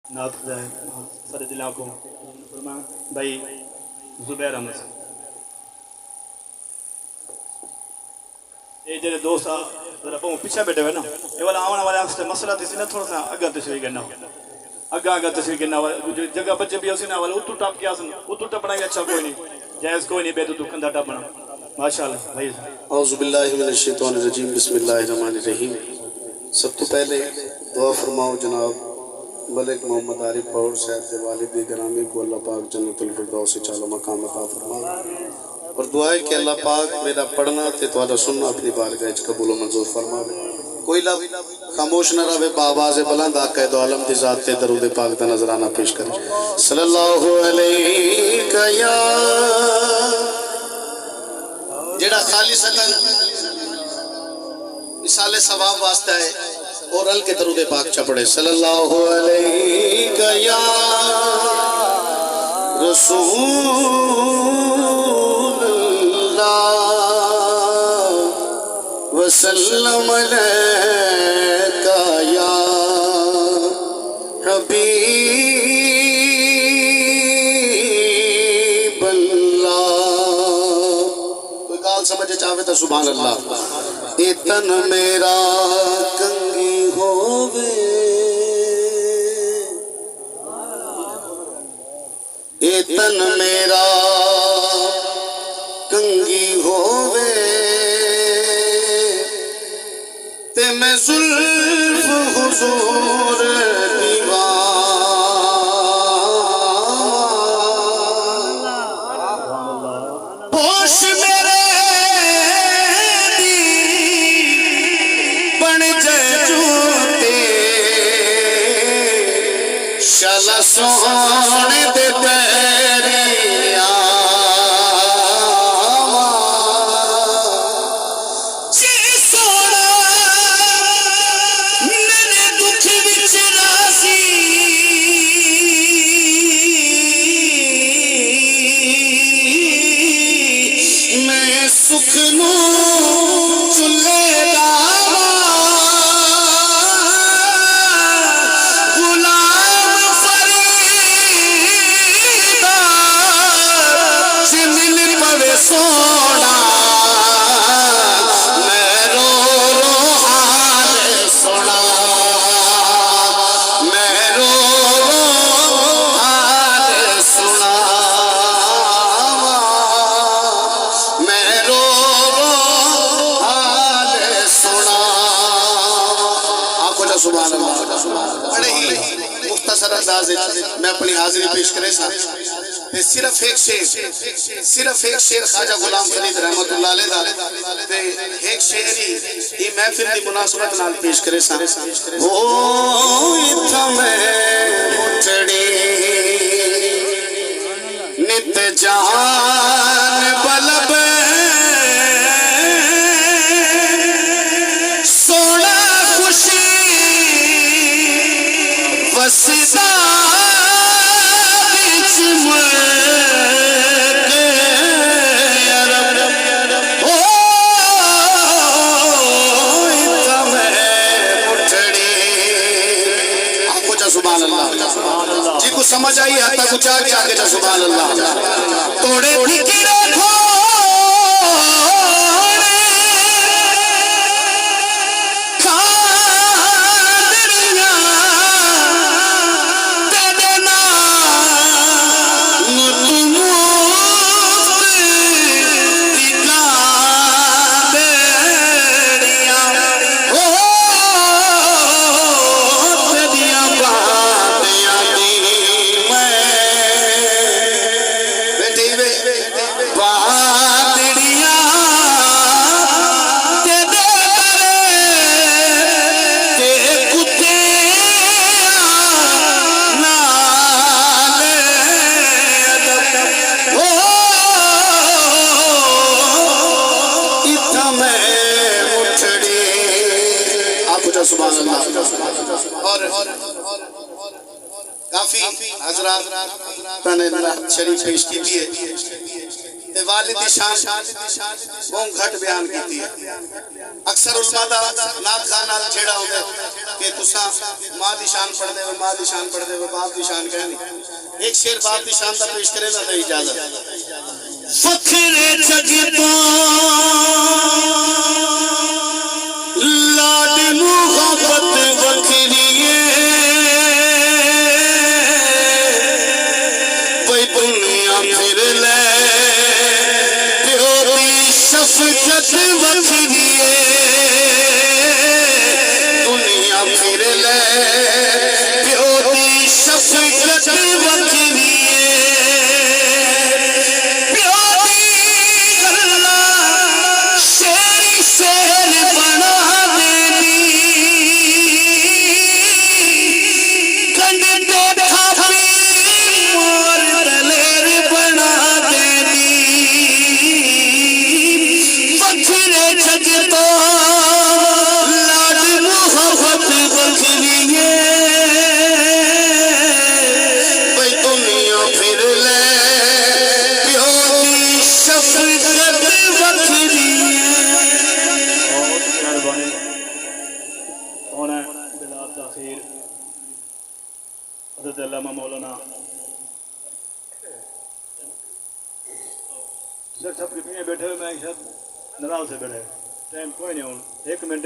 नात सारे दिलों को भाई जुबैर अहमद ये जो दोस्त जरा पीछे बैठे हुए ना ये वाला आने वाले मसला थी ना थोड़ा सा अगर तस्वीर करना अगर तस्वीर करना जो जगह बच्चे भी उसी ना वाले उतु टप किया उतु टपना अच्छा कोई नहीं जायज़ कोई नहीं बेतु कंधा टपना माशाल्लाह भाई औज़ु बिल्लाहि मिनश शैतानिर रजीम बिस्मिल्लाहिर रहमानिर रहीम। सब तो पहले दुआ फरमाओ जनाब मलिक मोहम्मद आरिफ पौर साहब के वालिद गिरामी को अल्लाह पाक जन्नतुल फिरदौस से चालो मकाम अता फरमाए और दुआ है कि अल्लाह पाक मेरा पढ़ना ते तुम्हारा सुनना अपनी बारगाह च कबूल मंजूर फरमावे। कोई लफ्ज़ खामोश न रहे बावाज़ बुलंद आका दो आलम दी ज़ात ते दरूद पाक दा नजराना पेश करे सल्लल्लाहु अलैहि या जेड़ा खालिसतन मिसाले सवाब वास्ता है और अल के दरूद पाक चपड़े सल्लल्लाहु अलैहि या रसूलल्लाह वसल्लम अलैका या हबीबल्लाह। कोई गाल समझ चाहे तो सुभान अल्लाह। ए तन मेरा कंगी होवे ए तन मेरा कंगी होवे ते मैं जुल्फ हुजूर दीवान होश मेरे शाला सोने दे तेरिया जी सोना मेरे दुख विच रासी मैं सुख नू चुले सोना मैं रो रो हाल सोना मैं रो रो हाल सुना मैं रो रो हाल सुना। आपको सुभान अल्लाह। बड़े ही मुख्तसर अंदाज मैं अपनी हाजिरी पेश करे सिर्फ एक शेर ख्वाजा गुलाम फरीद रहमतुल्लाह अलैह दा ते एक शेर ही ई महफिल दी मुनासबत नाल पेश करे सा ओ इथा मैं मुठड़ी नित जान बलब सोना खुशी वसदा जी को समझ आई आता कुछ आगे आगे जा सुभान अल्लाह। तोड़े ठिकी रखो और काफी हजरात शरीफ पेश की है ते वालिद दी शान बहुत घट बयान की है। अक्सर उलमा दा नात खान नाल छेड़ा होंदा कि तुसा मां दी शान पढ़दे हो, मां दी शान पढ़दे हो, बाप दी शान कहनी। एक शेर बाप दी शान दा पेश करे ना तो इजाजत। फखरे जगता लाड मुहब्बत वखरिए कोई दुनिया फिर ले प्योरी शफकत वखरिए दुनिया फिर ले प्योरी शफकत वखरिए मौलाना सब कितने बैठे हुए, मैं शायद नाराज से बैठे टाइम कोई नहीं, 1 मिनट